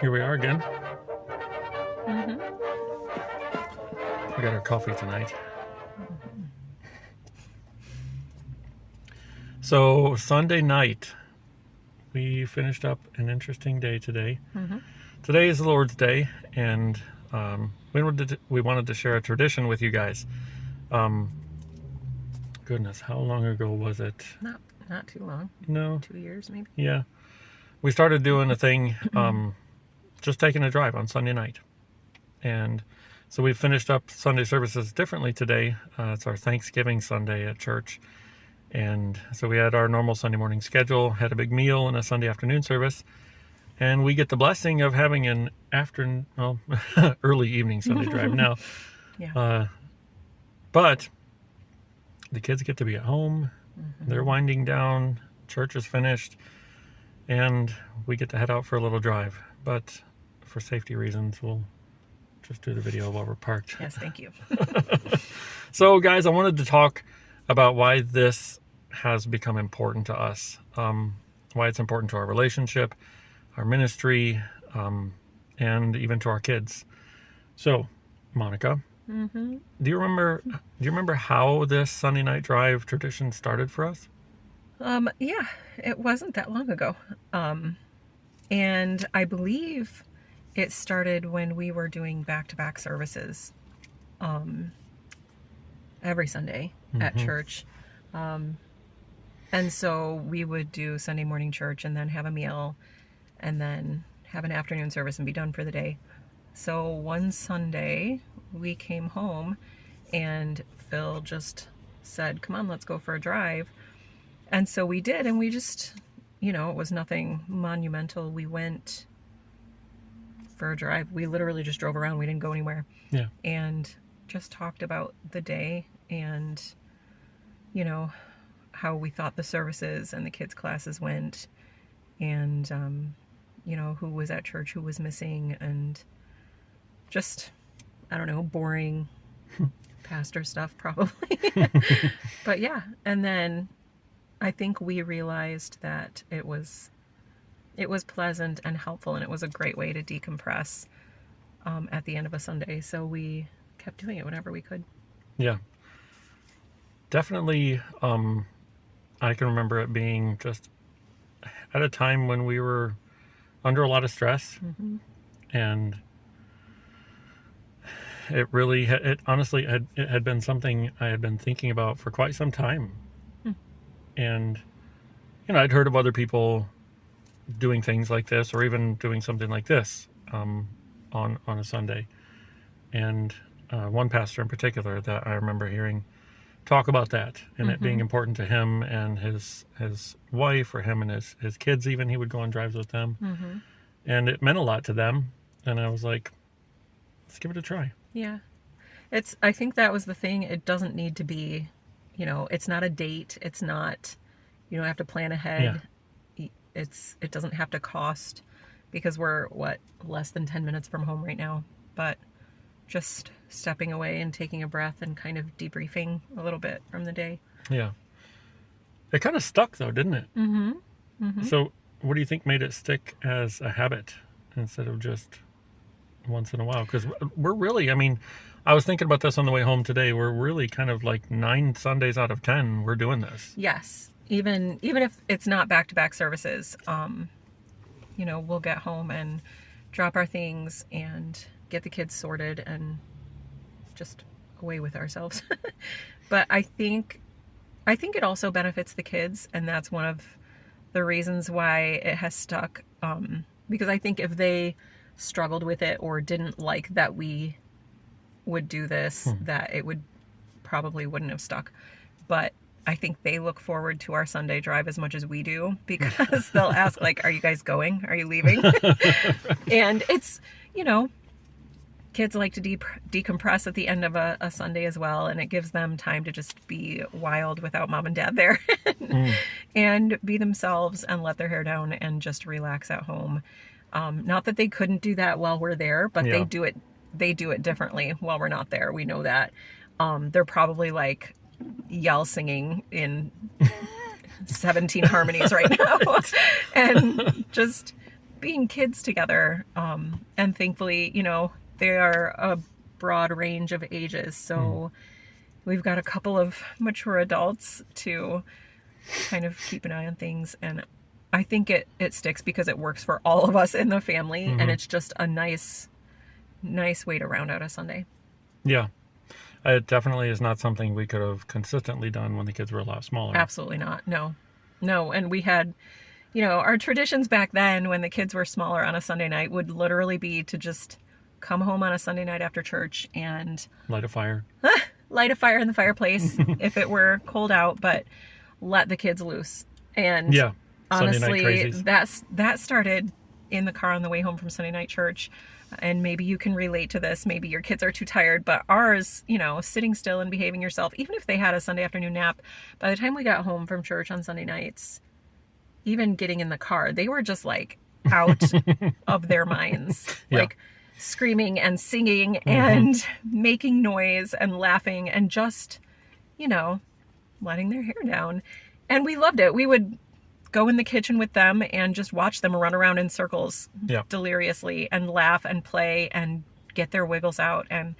Here we are again. Mm-hmm. We got our coffee tonight. So Sunday night, we finished up an interesting day today. Mm-hmm. Today is the Lord's Day, and we wanted to share a tradition with you guys. Goodness, how long ago was it? Not too long. No. 2 years maybe. Yeah. We started doing a thing, just taking a drive on Sunday night. And so we finished up Sunday services differently today. It's our Thanksgiving Sunday at church. And so we had our normal Sunday morning schedule, had a big meal and a Sunday afternoon service. And we get the blessing of having an early evening Sunday drive now. Yeah. But the kids get to be at home. Mm-hmm. They're winding down. Church is finished. And we get to head out for a little drive. But for safety reasons, we'll just do the video while we're parked. Yes, thank you. So, guys, I wanted to talk about why this has become important to us, why it's important to our relationship, our ministry, and even to our kids. So, Monica, Mm-hmm. do you remember how this Sunday night drive tradition started for us? Yeah, it wasn't that long ago. And I believe it started when we were doing back-to-back services every Sunday at church. And so we would do Sunday morning church and then have a meal and then have an afternoon service and be done for the day. So one Sunday we came home and Phil just said, "Come on, let's go for a drive." And so we did, and we just, it was nothing monumental. We went for a drive. We literally just drove around. We didn't go anywhere. Yeah. And just talked about the day and, how we thought the services and the kids' classes went and, who was at church, who was missing, and just, I don't know, boring pastor stuff probably. But yeah, and then I think we realized that it was pleasant and helpful, and it was a great way to decompress at the end of a Sunday. So we kept doing it whenever we could. Yeah. Definitely, I can remember it being just at a time when we were under a lot of stress, and it honestly had been something I had been thinking about for quite some time. And, I'd heard of other people doing things like this, or even doing something like this on a Sunday. And one pastor in particular that I remember hearing talk about that, and it being important to him and his wife, or him and his kids even. He would go on drives with them. And it meant a lot to them. And I was like, let's give it a try. Yeah. I think that was the thing. It doesn't need to be, it's not a date. It's not, you don't have to plan ahead. Yeah. It doesn't have to cost, because we're less than 10 minutes from home right now, but just stepping away and taking a breath and kind of debriefing a little bit from the day. Yeah. It kind of stuck though, didn't it? So what do you think made it stick as a habit instead of just once in a while? Because we're really, I was thinking about this on the way home today. We're really kind of like 9 Sundays out of 10 we're doing this. Yes. Even if it's not back-to-back services, we'll get home and drop our things and get the kids sorted and just away with ourselves. But I think it also benefits the kids, and that's one of the reasons why it has stuck. Because I think if they struggled with it or didn't like that we would do this, that it probably wouldn't have stuck. But I think they look forward to our Sunday drive as much as we do, because they'll ask, like, "Are you guys going? Are you leaving?" And it's, kids like to decompress at the end of a Sunday as well, and it gives them time to just be wild without mom and dad there and be themselves and let their hair down and just relax at home. Not that they couldn't do that while we're there, but they do it differently while we're not there. We know that. They're probably like yell singing in 17 harmonies right now and just being kids together. And thankfully, they are a broad range of ages. So we've got a couple of mature adults to kind of keep an eye on things. And I think it sticks because it works for all of us in the family. And it's just a nice way to round out a Sunday. Yeah. It definitely is not something we could have consistently done when the kids were a lot smaller. Absolutely not. No. And we had, our traditions back then when the kids were smaller on a Sunday night would literally be to just come home on a Sunday night after church and Light a fire. Light a fire in the fireplace if it were cold out, but let the kids loose. And Yeah. Sunday night honestly, crazies. that started in the car on the way home from Sunday night church. And maybe you can relate to this. Maybe your kids are too tired, but ours, sitting still and behaving yourself, even if they had a Sunday afternoon nap, by the time we got home from church on Sunday nights, even getting in the car, they were just like out of their minds, Yeah. like screaming and singing and making noise and laughing and just, letting their hair down. And we loved it. We would go in the kitchen with them and just watch them run around in circles Yeah. deliriously and laugh and play and get their wiggles out. And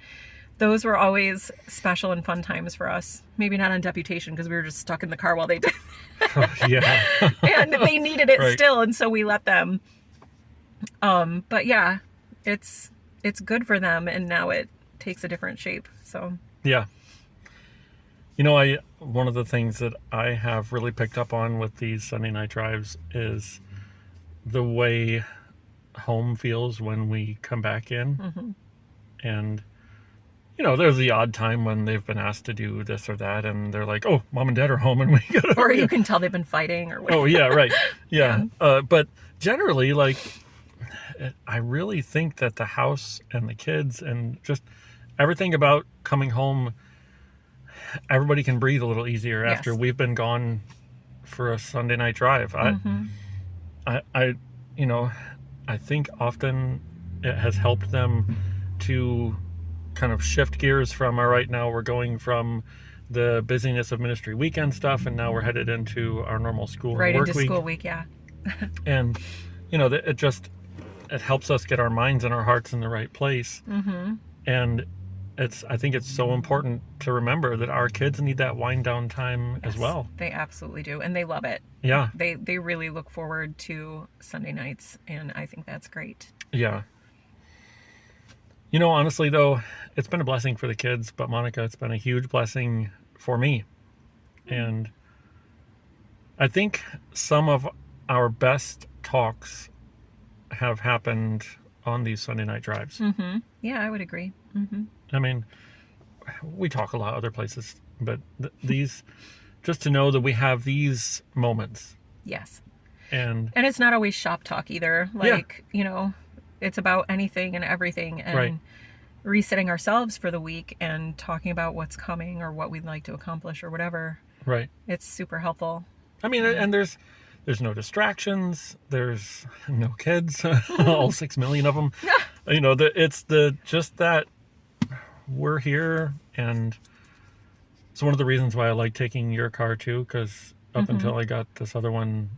those were always special and fun times for us. Maybe not on deputation because we were just stuck in the car while they did. Yeah. And they needed it Right. still. And so we let them. But yeah, it's good for them. And now it takes a different shape. So Yeah. One of the things that I have really picked up on with these Sunday night drives is the way home feels when we come back in. And, there's the odd time when they've been asked to do this or that and they're like, oh, mom and dad are home and we gotta or you can tell they've been fighting or whatever. Oh, yeah, right. Yeah. But generally, I really think that the house and the kids and just everything about coming home, everybody can breathe a little easier after Yes. we've been gone for a Sunday night drive. I think often it has helped them to kind of shift gears from, all right, now we're going from the busyness of ministry weekend stuff and now we're headed into our normal school Right and work into week. school week, yeah. And it helps us get our minds and our hearts in the right place. And I think it's so important to remember that our kids need that wind down time as well. They absolutely do. And they love it. Yeah. They really look forward to Sunday nights. And I think that's great. Yeah. Honestly though, it's been a blessing for the kids, but Monica, it's been a huge blessing for me. And I think some of our best talks have happened on these Sunday night drives. Yeah, I would agree. I mean, we talk a lot other places, but these, just to know that we have these moments. Yes. And it's not always shop talk either. Like, it's about anything and everything and Right. resetting ourselves for the week and talking about what's coming or what we'd like to accomplish or whatever. right. It's super helpful. I mean, and there's no distractions. There's no kids, all 6 million of them. It's just that we're here, and it's one of the reasons why I like taking your car too, because up until I got this other one,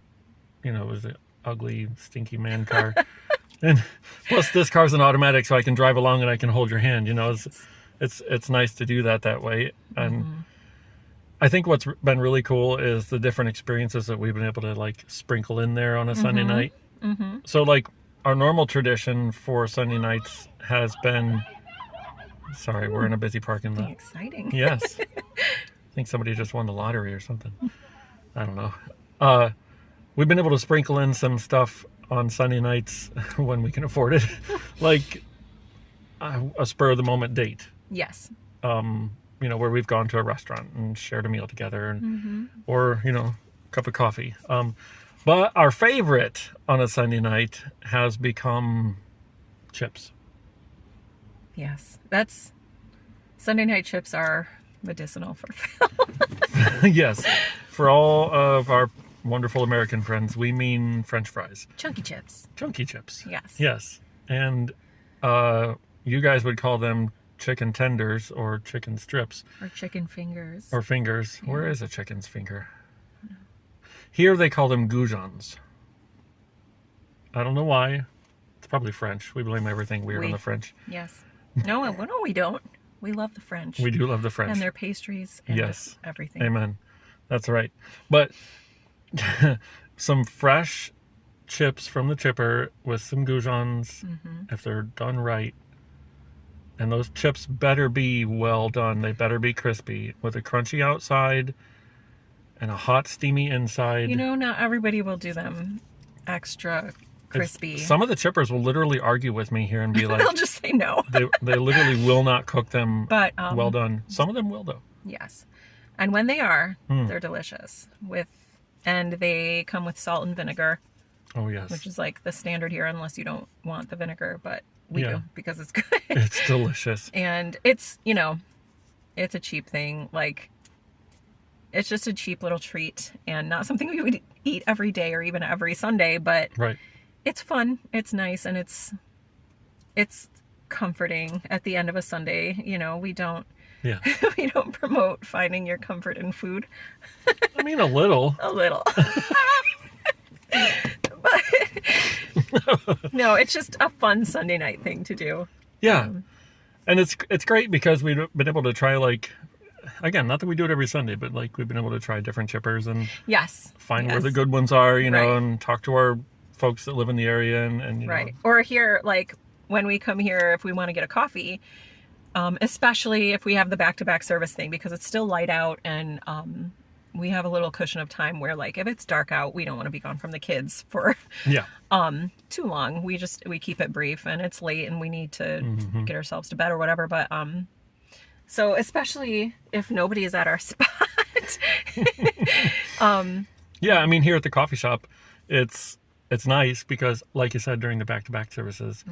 it was an ugly, stinky man car. And plus this car's an automatic, so I can drive along and I can hold your hand. It's nice to do that way. And I think what's been really cool is the different experiences that we've been able to sprinkle in there on a Sunday night. So our normal tradition for Sunday nights has been, sorry, we're in a busy parking lot. Exciting. Yes. I think somebody just won the lottery or something. I don't know. We've been able to sprinkle in some stuff on Sunday nights when we can afford it, like a spur of the moment date. Yes. Where we've gone to a restaurant and shared a meal together, or a cup of coffee. But our favorite on a Sunday night has become chips. Yes. Sunday night chips are medicinal for Phil. Yes. For all of our wonderful American friends, we mean French fries. Chunky chips. Chunky chips. Yes. Yes. And you guys would call them chicken tenders or chicken strips. Or chicken fingers. Or fingers. Yeah. Where is a chicken's finger? Here they call them goujons. I don't know why. It's probably French. We blame everything weird on We- the French. Yes. No, we don't. We love the French. We do love the French. And their pastries and Yes. just everything. Amen. That's right. But some fresh chips from the chipper with some goujons, if they're done right. And those chips better be well done. They better be crispy with a crunchy outside and a hot, steamy inside. You know, not everybody will do them extra crispy. Some of the chippers will literally argue with me here and be like, They'll just say no. they literally will not cook them But well done. Some of them will, though. yes, and when they are, they're delicious. And they come with salt and vinegar, Oh, yes. which is like the standard here, unless you don't want the vinegar. But we Yeah. do because it's good. It's delicious. And it's, you know, it's a cheap thing. Like, it's just a cheap little treat and not something we would eat every day or even every Sunday, but Right. it's fun, it's nice, and it's comforting at the end of a Sunday. You know, we don't Yeah. we don't promote finding your comfort in food. I mean, a little. A little. But no, it's just a fun Sunday night thing to do. Yeah. And it's great because we've been able to try, like, again, not that we do it every Sunday, but like we've been able to try different chippers and Yes. find where yes. the good ones are, you know, Right. and talk to our folks that live in the area and you Right. know. Or here, like when we come here, if we want to get a coffee, especially if we have the back-to-back service thing, because it's still light out and we have a little cushion of time where, like, if it's dark out, we don't want to be gone from the kids for Yeah. too long. We keep it brief, and it's late and we need to get ourselves to bed or whatever. But so especially if nobody is at our spot. Yeah, I mean, here at the coffee shop, it's nice because, like you said, during the back-to-back services,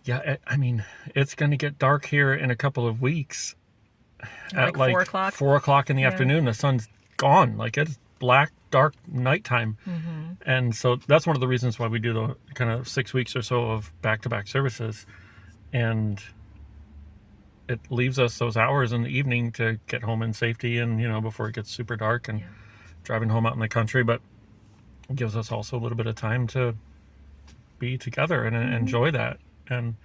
yeah, I mean, it's going to get dark here in a couple of weeks. Like 4 o'clock? 4 o'clock in the Yeah. afternoon, the sun's gone. Like, it's black, dark nighttime. And so that's one of the reasons why we do the kind of 6 weeks or so of back-to-back services. And it leaves us those hours in the evening to get home in safety and, you know, before it gets super dark and Yeah. driving home out in the country. But it gives us also a little bit of time to be together and enjoy that. And,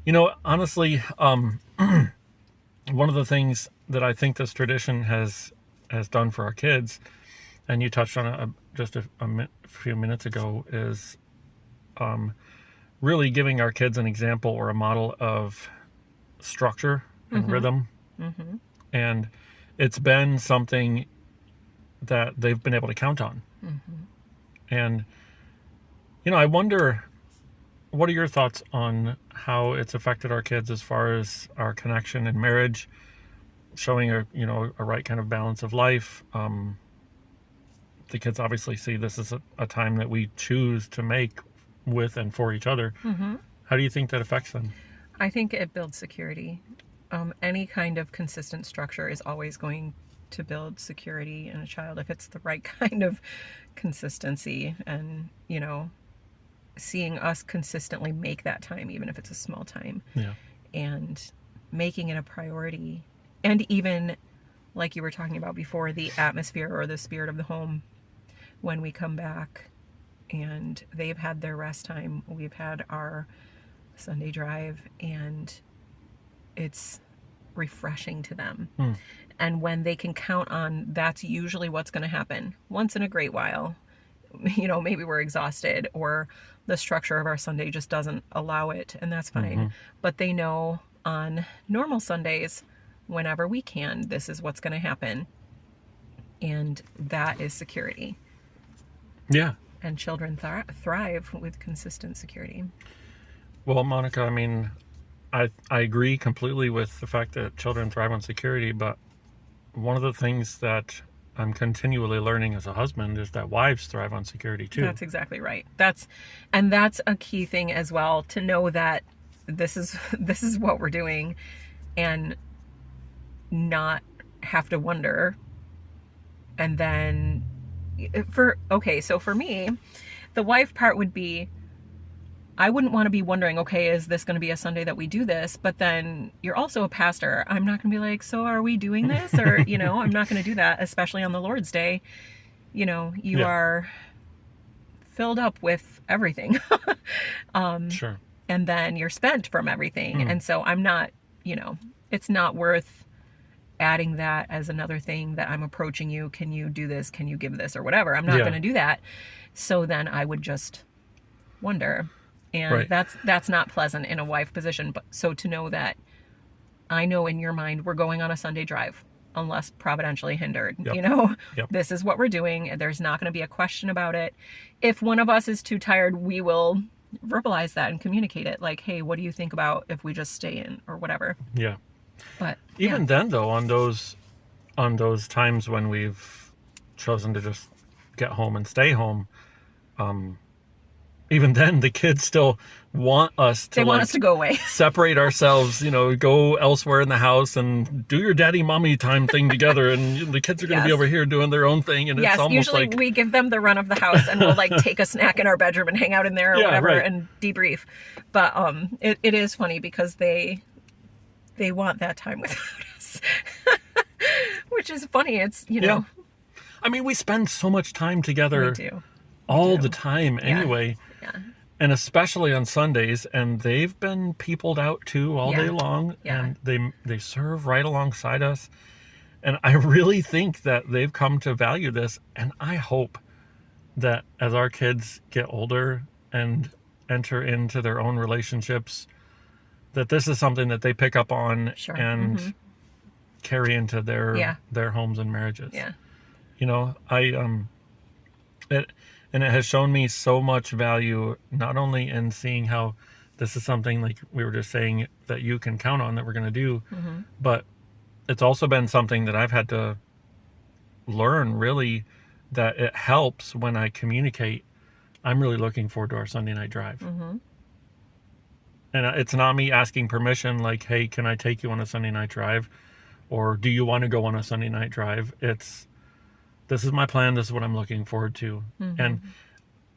you know, honestly, one of the things that I think this tradition has done for our kids, and you touched on it just a few minutes ago, is really giving our kids an example or a model of structure and rhythm. And it's been something that they've been able to count on. And, you know, I wonder, what are your thoughts on how it's affected our kids as far as our connection and marriage, showing a right kind of balance of life? The kids obviously see this as a time that we choose to make with and for each other. How do you think that affects them? I think it builds security. Any kind of consistent structure is always going to build security in a child if it's the right kind of consistency, and, you know, seeing us consistently make that time, even if it's a small time, Yeah. and making it a priority. And even, like you were talking about before, the atmosphere or the spirit of the home when we come back and they've had their rest time, we've had our Sunday drive, and it's refreshing to them. And when they can count on, that's usually what's going to happen once in a great while. You know, maybe we're exhausted or the structure of our Sunday just doesn't allow it, and that's fine. But they know on normal Sundays, whenever we can, this is what's going to happen. And that is security. Yeah. And children thrive with consistent security. Well, Monica, I mean, I agree completely with the fact that children thrive on security, but one of the things that I'm continually learning as a husband is that wives thrive on security too. That's exactly right. That's a key thing as well, to know that this is what we're doing, and not have to wonder. And then for me, the wife part would be, I wouldn't want to be wondering, okay, is this going to be a Sunday that we do this? But then you're also a pastor. I'm not going to be like, so are we doing this? Or, you know, I'm not going to do that, especially on the Lord's Day. You know, you Yeah. are filled up with everything. Sure. And then you're spent from everything. And so I'm not, it's not worth adding that as another thing that I'm approaching you. Can you do this? Can you give this or whatever? I'm not Yeah. going to do that. So then I would just wonder. And Right. that's not pleasant in a wife position. But so to know that I know in your mind we're going on a Sunday drive unless providentially hindered. Yep. Yep. This is what we're doing. There's not going to be a question about it. If one of us is too tired, we will verbalize that and communicate it. Like, hey, what do you think about if we just stay in or whatever? Yeah. But Even then, though, on those times when we've chosen to just get home and stay home, even then the kids still want us to they want us to go away. separate ourselves, go elsewhere in the house and do your daddy mommy time thing together, and the kids are going to be Yes. over here doing their own thing, and Yes, it's almost usually like we give them the run of the house and we'll like take a snack in our bedroom and hang out in there or Yeah, whatever right. and debrief. But it is funny because they want that time without us. Which is funny. It's, Yeah. I mean, we spend so much time together we do. all do. the time anyway. Yeah. And especially on Sundays, and they've been peopled out too all Yeah. day long, Yeah. and they serve right alongside us. And I really think that they've come to value this, and I hope that as our kids get older and enter into their own relationships, that this is something that they pick up on Sure. and carry into their homes and marriages. Yeah. It has shown me so much value, not only in seeing how this is something like we were just saying that you can count on that we're going to do, but it's also been something that I've had to learn really that it helps when I communicate. I'm really looking forward to our Sunday night drive. And it's not me asking permission like, hey, can I take you on a Sunday night drive? Or do you want to go on a Sunday night drive? This is my plan. This is what I'm looking forward to. And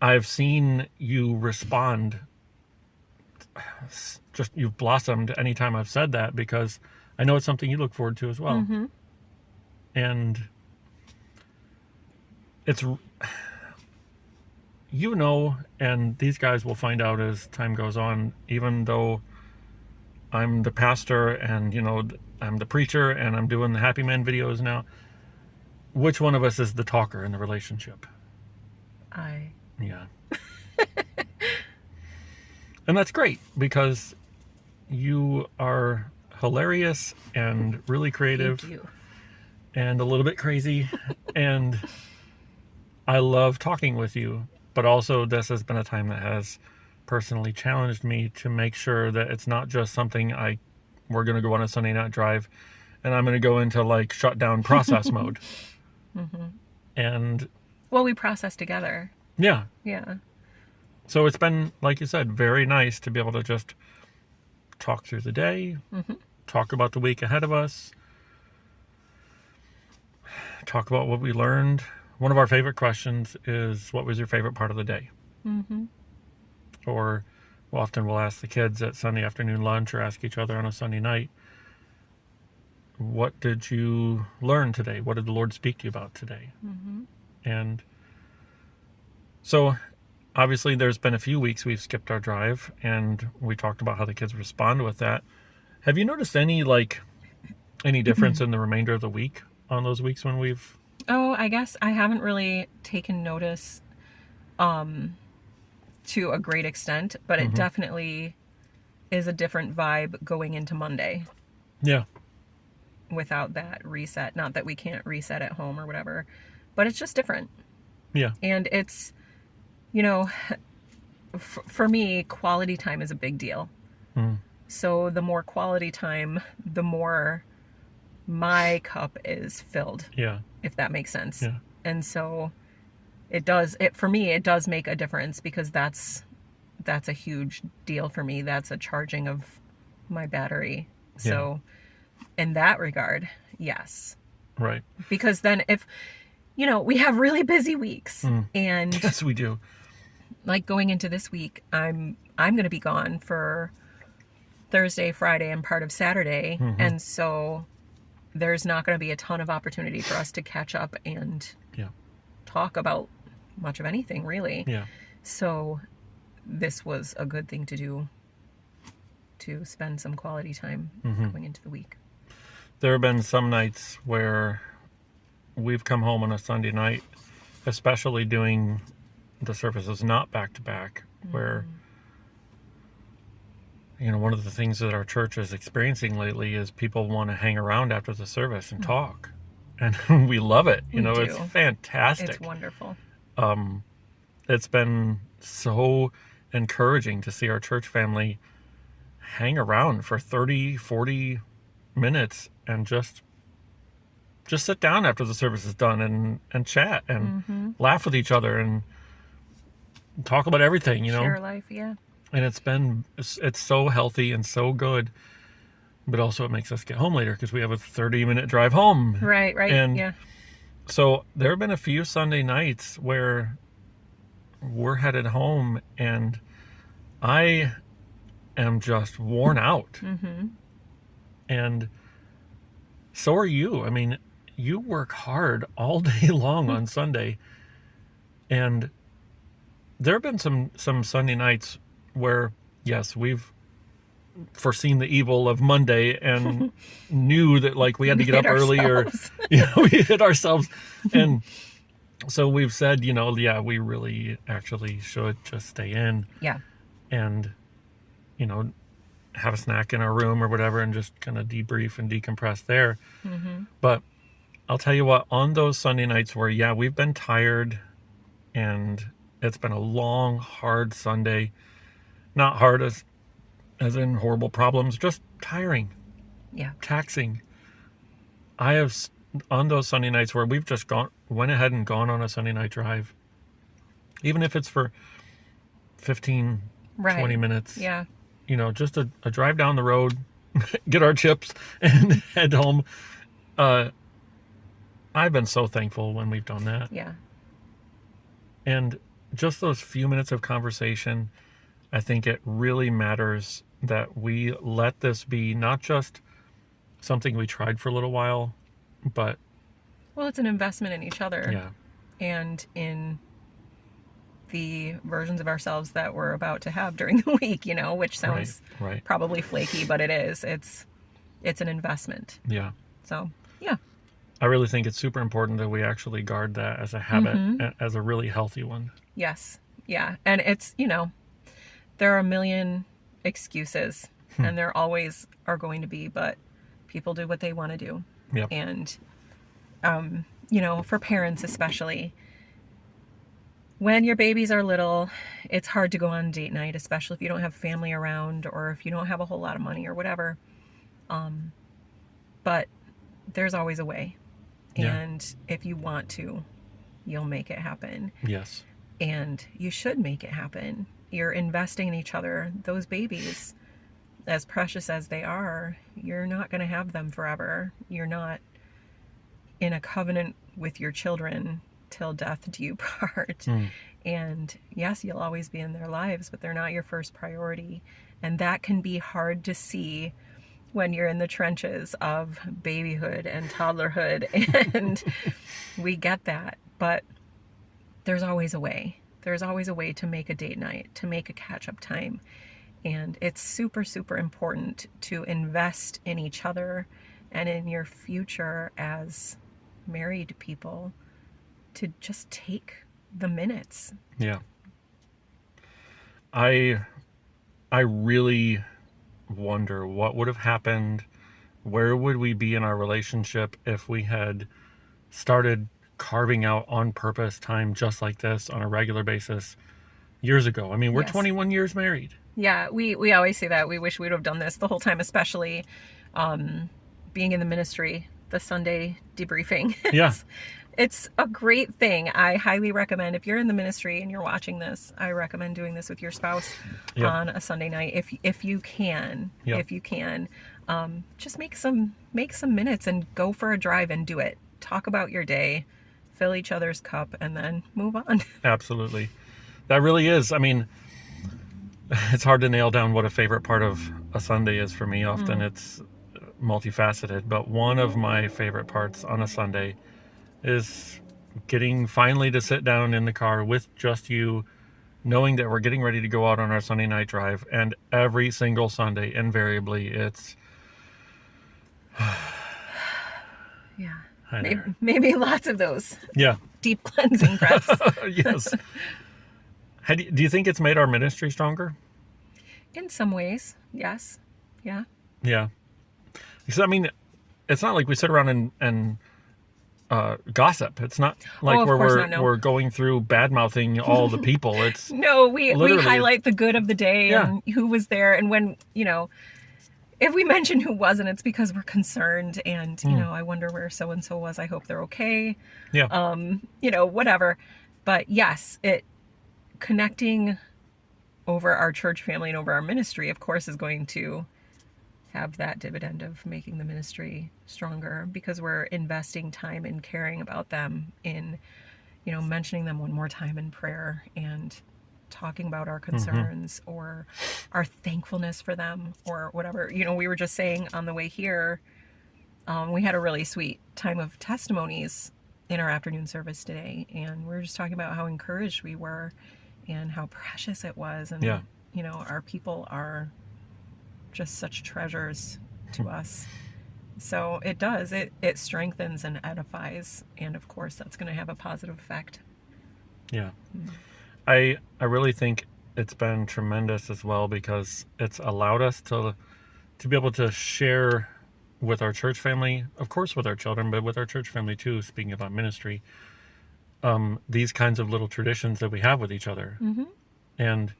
I've seen you respond. Just you've blossomed anytime I've said that, because I know it's something you look forward to as well. And it's, and these guys will find out as time goes on, even though I'm the pastor and, I'm the preacher and I'm doing the Happy Man videos now, which one of us is the talker in the relationship? Yeah. And that's great, because you are hilarious and really creative. Thank you. And a little bit crazy. And I love talking with you. But also, this has been a time that has personally challenged me to make sure that it's not just something we're going to go on a Sunday night drive and I'm going to go into like shutdown process mode. And Well, we process together. yeah. Yeah. So it's been, like you said, very nice to be able to just talk through the day, talk about the week ahead of us, talk about what we learned. One of our favorite questions is, what was your favorite part of the day? Or often we'll ask the kids at Sunday afternoon lunch, or ask each other on a Sunday night, what did you learn today? What did the Lord speak to you about today? And so obviously there's been a few weeks we've skipped our drive, and we talked about how the kids respond with that. Have you noticed any difference in the remainder of the week on those weeks when we've... Oh, I guess I haven't really taken notice to a great extent, but it definitely is a different vibe going into Monday Yeah. without that reset. Not that we can't reset at home or whatever, but it's just different. Yeah. And it's, for me, quality time is a big deal. So the more quality time, the more my cup is filled, Yeah. if that makes sense. Yeah. And so for me, it does make a difference, because that's a huge deal for me. That's a charging of my battery. So in that regard, yes. Right. Because then if, we have really busy weeks and Yes, we do. like going into this week, I'm going to be gone for Thursday, Friday, and part of Saturday. And so there's not going to be a ton of opportunity for us to catch up and Yeah. talk about much of anything, really. Yeah. So this was a good thing to do, to spend some quality time going into the week. There have been some nights where we've come home on a Sunday night, especially doing the services not back to back, where, you know, one of the things that our church is experiencing lately is people want to hang around after the service and talk. And we love it. You know, it's do. fantastic. It's wonderful. It's been so encouraging to see our church family hang around for 30, 40 minutes and just sit down after the service is done and chat and laugh with each other and talk about everything, you know. Share life, yeah. And it's so healthy and so good, but also it makes us get home later because we have a 30-minute drive home. Right, And yeah. so there have been a few Sunday nights where we're headed home and I am just worn out. And so are you. I mean, you work hard all day long on Sunday. And there have been some Sunday nights where, yes, we've foreseen the evil of Monday and knew that, like, we had to get up early, or we hit ourselves. And so we've said, you know, yeah, we really actually should just stay in. Yeah. And, you know, have a snack in our room or whatever and just kind of debrief and decompress there. But I'll tell you what, on those Sunday nights where, yeah, we've been tired and it's been a long, hard Sunday, not hard as in horrible problems, just tiring. Yeah. Taxing. I have, on those Sunday nights where we've just went ahead and gone on a Sunday night drive, even if it's for 15, 20 minutes. Yeah. You know, just a drive down the road, get our chips, and head home. I've been so thankful when we've done that. Yeah. And just those few minutes of conversation, I think it really matters that we let this be not just something we tried for a little while, but... Well, it's an investment in each other. Yeah. And in the versions of ourselves that we're about to have during the week, you know, which sounds probably flaky, but it is. It's an investment. Yeah. So, yeah. I really think it's super important that we actually guard that as a habit, as a really healthy one. Yes. Yeah. And it's, you know, there are a million excuses, and there always are going to be, but people do what they want to do. Yep. And, you know, for parents especially, when your babies are little, it's hard to go on date night, especially if you don't have family around or if you don't have a whole lot of money or whatever. But there's always a way. Yeah. And if you want to, you'll make it happen. Yes. And you should make it happen. You're investing in each other. Those babies, as precious as they are, you're not going to have them forever. You're not in a covenant with your children till death do you part. And yes, you'll always be in their lives, but they're not your first priority. And that can be hard to see when you're in the trenches of babyhood and toddlerhood. And we get that, but there's always a way. There's always a way to make a date night, to make a catch-up time. And it's super, super important to invest in each other and in your future as married people, to just take the minutes. Yeah. I really wonder what would have happened, where would we be in our relationship if we had started carving out on purpose time just like this on a regular basis years ago. I mean, we're 21 years married. Yeah, we always say that. We wish we'd have done this the whole time, especially being in the ministry, the Sunday debriefing. Yeah. It's a great thing. I highly recommend, if you're in the ministry and you're watching this, I recommend doing this with your spouse on a Sunday night if you can. If you can, just make some minutes and go for a drive and do it. Talk about your day, fill each other's cup, and then move on. Absolutely. That really is. I mean, it's hard to nail down what a favorite part of a Sunday is for me. Often it's multifaceted, but one of my favorite parts on a Sunday is getting finally to sit down in the car with just you knowing that we're getting ready to go out on our Sunday night drive, and every single Sunday, invariably, it's Yeah. hi Maybe, there. maybe lots of those Yeah. deep cleansing breaths. Yes. Do you think it's made our ministry stronger? In some ways, yes. Yeah. Yeah. Because, I mean, it's not like we sit around and gossip. It's not like of where course not, no. we're going through bad mouthing all the people. It's No, we literally highlight the good of the day Yeah. and who was there. And when, if we mention who wasn't, it's because we're concerned and, I wonder where so-and-so was. I hope they're okay. yeah. Whatever. But yes, connecting over our church family and over our ministry, of course, is going to have that dividend of making the ministry stronger because we're investing time in caring about them, in, mentioning them one more time in prayer and talking about our concerns or our thankfulness for them or whatever. We were just saying on the way here, we had a really sweet time of testimonies in our afternoon service today, and we were just talking about how encouraged we were and how precious it was. And, Yeah. Our people are just such treasures to us. So it does. It strengthens and edifies. And of course, that's going to have a positive effect. Yeah. I really think it's been tremendous as well because it's allowed us to be able to share with our church family, of course with our children, but with our church family too, speaking about ministry, these kinds of little traditions that we have with each other. Mm-hmm. And,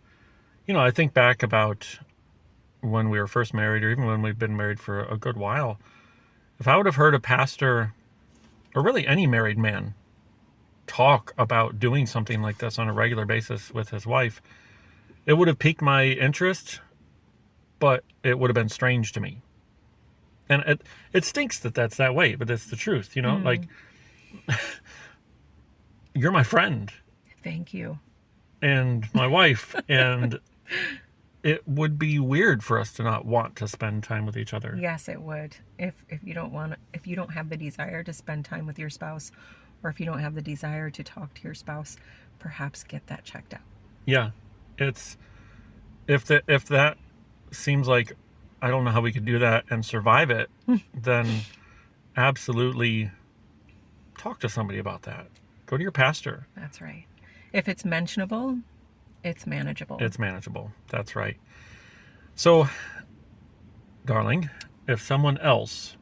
I think back about when we were first married, or even when we've been married for a good while, if I would have heard a pastor, or really any married man, talk about doing something like this on a regular basis with his wife, it would have piqued my interest, but it would have been strange to me. And it stinks that that's that way, but it's the truth, like, you're my friend Thank you. and my wife, and it would be weird for us to not want to spend time with each other. Yes, it would. If you don't have the desire to spend time with your spouse, or if you don't have the desire to talk to your spouse, perhaps get that checked out. Yeah. It's if that seems like I don't know how we could do that and survive it, then absolutely talk to somebody about that. Go to your pastor. That's right. If it's mentionable, it's manageable. It's manageable. That's right. So, darling, if someone else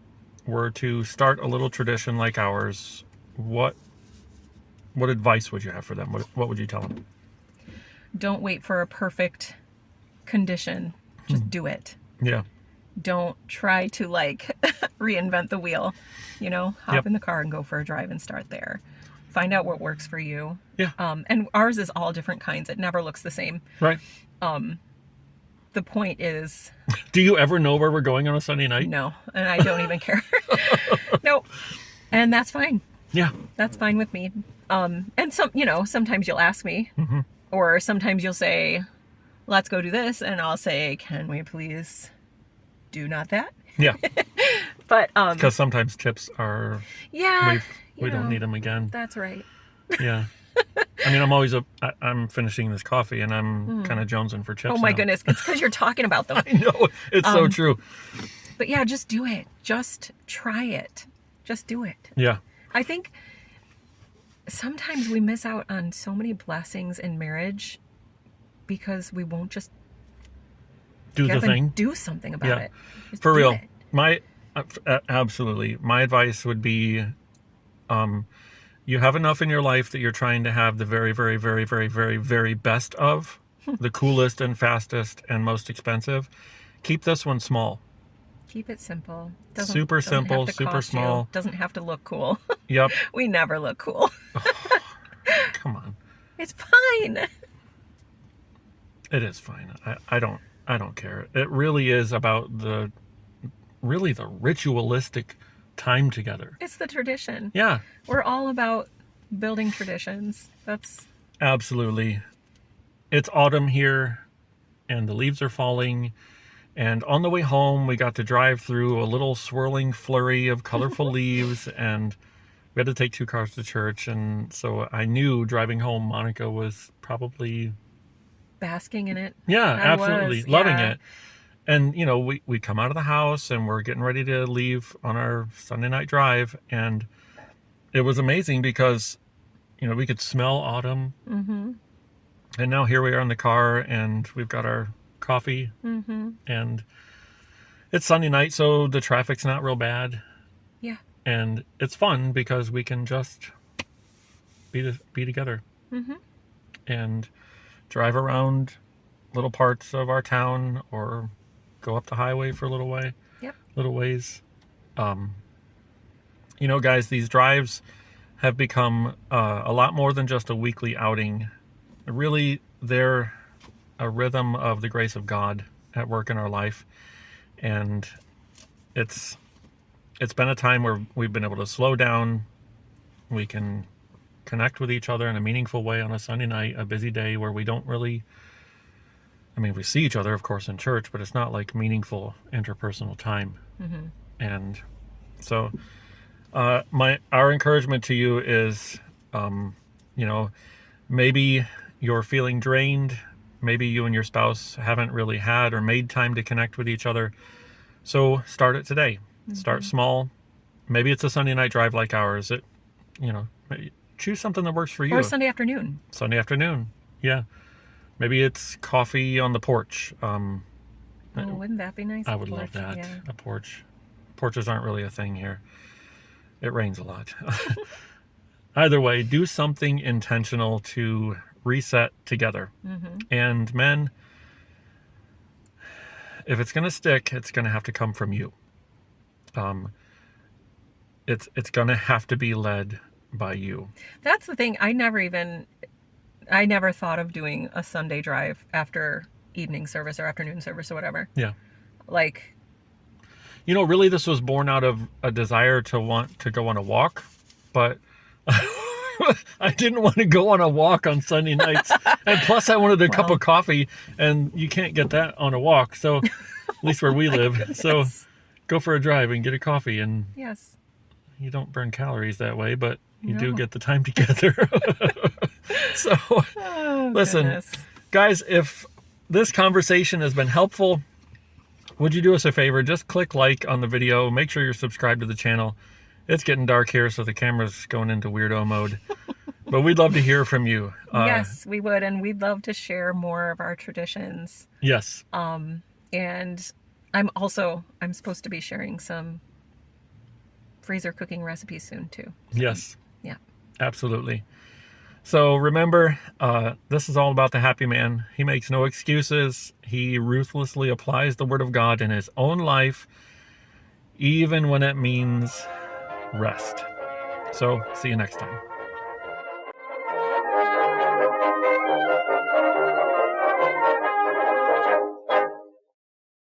were to start a little tradition like ours, what advice would you have for them? What would you tell them? Don't wait for a perfect condition. Just do it. Yeah. Don't try to reinvent the wheel. Hop Yep. in the car and go for a drive and start there. Find out what works for you. Yeah. And ours is all different kinds. It never looks the same. Right. The point is, Do you ever know where we're going on a Sunday night? no, and I don't even care. Nope. And that's fine. Yeah. That's fine with me. And sometimes you'll ask me, or sometimes you'll say, let's go do this. And I'll say, can we please do not that? Yeah. But, Because sometimes chips are, yeah, we don't need them again. That's right. Yeah. I mean, I'm finishing this coffee and I'm kind of jonesing for chips. Oh my now. goodness. It's because you're talking about them. I know. It's so true. But yeah, just do it. Just try it. Just do it. Yeah. I think sometimes we miss out on so many blessings in marriage because we won't just Do get the up and thing. do something about Yeah. it. Just For do real. it. Absolutely. My advice would be, you have enough in your life that you're trying to have the very, very, very, very, very, very best of, the coolest and fastest and most expensive. Keep this one small. Keep it simple. Super simple, have to super cost you. small. Doesn't have to look cool. Yep. We never look cool. Come on. It's fine. It is fine. I don't care. It really is about the ritualistic time together. It's the tradition. Yeah, We're all about building traditions. That's absolutely. It's autumn here and the leaves are falling. And on the way home, we got to drive through a little swirling flurry of colorful leaves, and we had to take 2 cars to church. And so I knew driving home, Monica was probably basking in it. Yeah, I absolutely. was, Loving yeah. it. And, you know, we come out of the house and we're getting ready to leave on our Sunday night drive. And it was amazing because, you know, we could smell autumn. Mm-hmm. And now here we are in the car and we've got our coffee. Mm-hmm. And it's Sunday night, so the traffic's not real bad. Yeah. And it's fun because we can just be together Mm-hmm. and drive around little parts of our town or go up the highway for a little ways. You know, guys, these drives have become a lot more than just a weekly outing. Really, they're a rhythm of the grace of God at work in our life. And it's been a time where we've been able to slow down. We can connect with each other in a meaningful way on a Sunday night, a busy day where we don't really, I mean, we see each other, of course, in church, but it's not like meaningful interpersonal time. Mm-hmm. And so our encouragement to you is, you know, maybe you're feeling drained. Maybe you and your spouse haven't really had or made time to connect with each other. So start it today. Mm-hmm. Start small. Maybe it's a Sunday night drive like ours. You know, choose something that works for you. Or Sunday afternoon. Sunday afternoon. Yeah. Maybe it's coffee on the porch. Oh, wouldn't that be nice? I A would love porch? that. Yeah. A porch. Porches aren't really a thing here. It rains a lot. Either way, do something intentional to reset together. Mm-hmm. And men, if it's going to stick, it's going to have to come from you. It's going to have to be led by you. That's the thing. I never thought of doing a Sunday drive after evening service or afternoon service or whatever. Yeah. Like, you know, really this was born out of a desire to want to go on a walk, but I didn't want to go on a walk on Sunday nights. And plus I wanted a cup of coffee, and you can't get that on a walk. So at least where we live. goodness. So go for a drive and get a coffee, and yes. you don't burn calories that way, but you do No. get the time together. So Oh, listen, goodness. guys, if this conversation has been helpful, would you do us a favor? Just click like on the video. Make sure you're subscribed to the channel. It's getting dark here, so the camera's going into weirdo mode. But we'd love to hear from you. Yes, we would, and we'd love to share more of our traditions. Yes. And I'm supposed to be sharing some freezer cooking recipes soon too. Yes. Yeah. Absolutely. So remember, this is all about the happy man. He makes no excuses. He ruthlessly applies the word of God in his own life, even when it means rest. So see you next time.